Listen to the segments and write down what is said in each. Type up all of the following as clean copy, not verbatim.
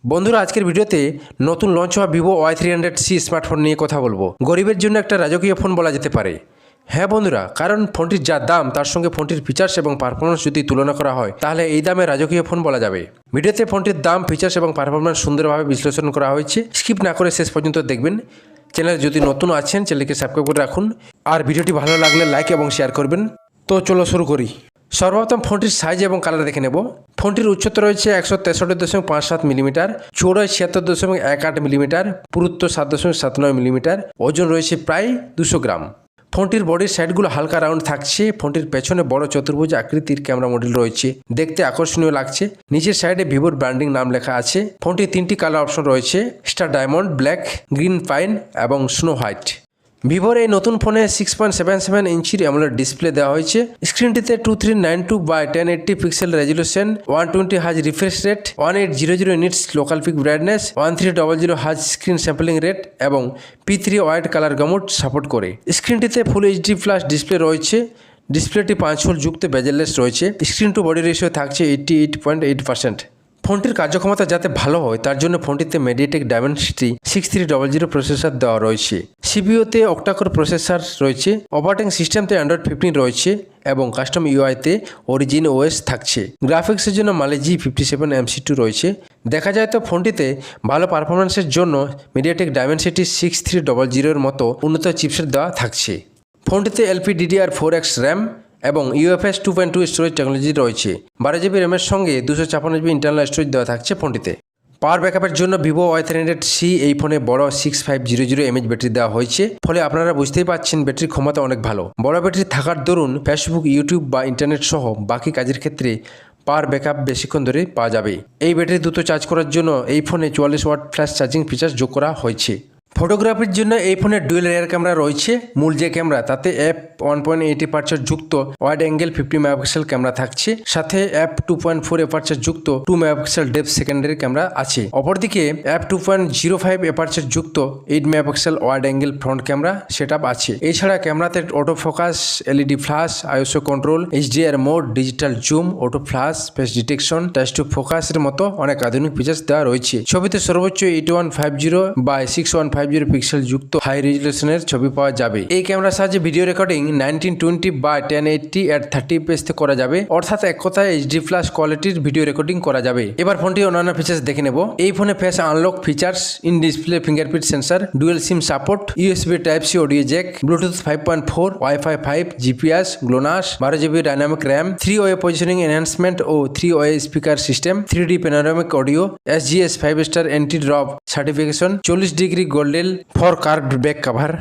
বন্ধুরা, আজকের ভিডিওতে নতুন লঞ্চ হওয়া ভিভো Y300C স্মার্টফোন নিয়ে কথা বলবো। গরিবের জন্য একটা রাজকীয় ফোন বলা যেতে পারে। হ্যাঁ বন্ধুরা, কারণ ফোনটির যা দাম তার সঙ্গে ফোনটির ফিচার্স এবং পারফরমেন্স যদি তুলনা করা হয় তাহলে এই দামে রাজকীয় ফোন বলা যাবে। ভিডিওতে ফোনটির দাম, ফিচার্স এবং পারফরমেন্স সুন্দরভাবে বিশ্লেষণ করা হয়েছে। স্কিপ না করে শেষ পর্যন্ত দেখবেন। চ্যানেলে যদি নতুন আছেন চ্যানেলকে সাবস্ক্রাইব করে রাখুন, আর ভিডিওটি ভালো লাগলে লাইক এবং শেয়ার করবেন। তো চলো শুরু করি। সর্বপ্রথম ফোনটির সাইজ এবং কালার দেখে নেব। ফোনটির উচ্চতা রয়েছে 163.57 মিলিমিটার, চৌড়ায় 76.18 মিলিমিটার, পুরুত্ব 7.79 মিলিমিটার, ওজন রয়েছে প্রায় 200 গ্রাম। ফোনটির বডির সাইডগুলো হালকা রাউন্ড থাকছে। ফোনটির পেছনে বড় চতুর্ভুজ আকৃতির ক্যামেরা মডেল রয়েছে, দেখতে আকর্ষণীয় লাগছে। নিচের সাইডে ভিভোর ব্র্যান্ডিং নাম লেখা আছে। ফোনটির 3টি কালার অপশন রয়েছে: star diamond, black, green pine এবং স্নো হোয়াইট। ভিভোর এই নতুন ফোনে 6.77 ইঞ্চির অ্যামোলেড ডিসপ্লে দেওয়া হয়েছে। স্ক্রিনটিতে 2392x1080 পিক্সেল রেজলিউশন, 120 হাজ refresh rate, 1800 nits local pick brightness, 1300 হাজ স্ক্রিন স্যাম্পলিং রেট এবং P3 ওয়াইড কালার গামোড সাপোর্ট করে। স্ক্রিনটিতে ফুল এইচডি প্লাস ডিসপ্লে রয়েছে। ডিসপ্লেটি 5 হোল যুক্ত বেজেললেস রয়েছে। স্ক্রিন টু বডি রেশিও থাকছে 88.8%। ফোনটির কার্যক্ষমতা যাতে ভালো হয় তার জন্য ফোনটিতে মিডিয়াটেক ডায়মেনসিটি 6300 প্রসেসর দেওয়া রয়েছে। সিপিইউতে অক্টাকোর প্রসেসর রয়েছে। অপারেটিং সিস্টেমতে অ্যান্ড্রয়েড 15 রয়েছে এবং কাস্টম ইউআইতে অরিজিন ওএস থাকছে। গ্রাফিক্সের জন্য মালেজি 57 MC2 রয়েছে। দেখা যায় তো ফোনটিতে ভালো পারফরমেন্সের জন্য মিডিয়াটেক ডায়মেনসিটি 6300 মতো উন্নত চিপসেট দেওয়া থাকছে। ফোনটিতে LPDDR4X র্যাম এবং UFS 2.2 স্টোরেজ টেকনোলজি রয়েছে। 12GB র্যামের সঙ্গে 256GB ইন্টারনাল স্টোরেজ দেওয়া থাকছে ফোনটিতে। পাওয়ার ব্যাকআপের জন্য ভিভো Y300C এই ফোনে বড় 6500 mAh ব্যাটারি দেওয়া হয়েছে, ফলে আপনারা বুঝতেই পারছেন ব্যাটারির ক্ষমতা অনেক ভালো। বড় ব্যাটারি থাকার দরুন ফেসবুক, ইউটিউব বা ইন্টারনেট সহ বাকি কাজের ক্ষেত্রে পাওয়ার ব্যাকআপ বেশিক্ষণ ধরে পাওয়া যাবে। এই ব্যাটারি দ্রুত চার্জ করার জন্য এই ফোনে 44 ওয়াট ফ্ল্যাশ চার্জিং ফিচার যোগ করা হয়েছে। ফটোগ্রাফির জন্য এই ফোনে ডুয়েল রিয়ার ক্যামেরা রয়েছে। মূল যে ক্যামেরা তাতে f1.8 অ্যাপারচার যুক্ত ওয়াইড অ্যাঙ্গেল 50 মেগাপিক্সেল ক্যামেরা থাকছে, সাথে f2.4 অ্যাপারচার যুক্ত 2 মেগাপিক্সেল ডেপথ সেকেন্ডারি ক্যামেরা আছে। অপরদিকে f2.05 অ্যাপারচার যুক্ত 8 megapixel wide angle front camera setup আছে। এছাড়া ক্যামেরাতে auto focus, LED flash, ISO control, HDR mode, digital zoom, auto flash, face detection, touch to ফোকাসের মতো অনেক আধুনিক ফিচার্স দেওয়া রয়েছে। ছবিতে সর্বোচ্চ 8150x6150 পিক্সেল যুক্ত হাই রেজলিউশনের ছবি পাওয়া যাবে। এই ক্যামেরার সাহায্যে ভিডিও রেকর্ডিং 1920x1080 করা যাবে, অর্থাৎ এক কথায় HD প্লাস কোয়ালিটির ভিডিও রেকর্ডিং করা যাবে। এবার ফোনটি অন্যান্য ফিচার্স দেখে নেব। এই ফোনে face unlock features, in display fingerprint sensor, dual SIM support, USB type C audio jack, bluetooth 5.4, Wi-Fi 5, GPS, GLONASS, 12GB dynamic RAM, 3-way positioning enhancement ও 3-way speaker system, 3D panoramic audio, SGS 5-star anti drop certification, 40 degree golden four curved back cover,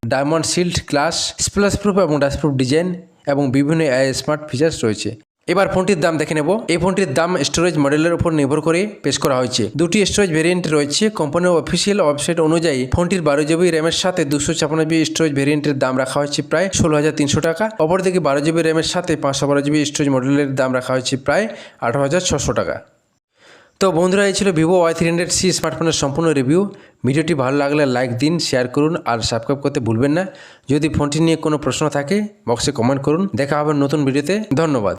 diamond shield glass, splash proof এবং dustproof design এবং বিভিন্ন AI smart features রয়েছে। এবার ফোনটির দাম দেখে নেব। এই ফোনটির দাম স্টোরেজ মডেলের উপর নির্ভর করে পেশ করা হয়েছে। দুটি স্টোরেজ ভেরিয়েন্ট রয়েছে। কোম্পানির অফিসিয়াল ওয়েবসাইট অনুযায়ী ফোনটির 12GB র্যামের সাথে 256GB স্টোরেজ ভেরিয়েন্টের দাম রাখা হয়েছে প্রায় 16,300 টাকা। অপরদিকে 12GB র্যামের সাথে 512GB স্টোরেজ মডেলের দাম রাখা হয়েছে প্রায় 18,600 টাকা। তো বন্ধুরা, এই ছিল ভিভো Y300C স্মার্টফোনের সম্পূর্ণ রিভিউ। ভিডিওটি ভালো লাগলে লাইক দিন, শেয়ার করুন আর সাবস্ক্রাইব করতে ভুলবেন না। যদি ফোনটি নিয়ে কোনো প্রশ্ন থাকে বক্সে কমেন্ট করুন। দেখা হবে নতুন ভিডিওতে। ধন্যবাদ।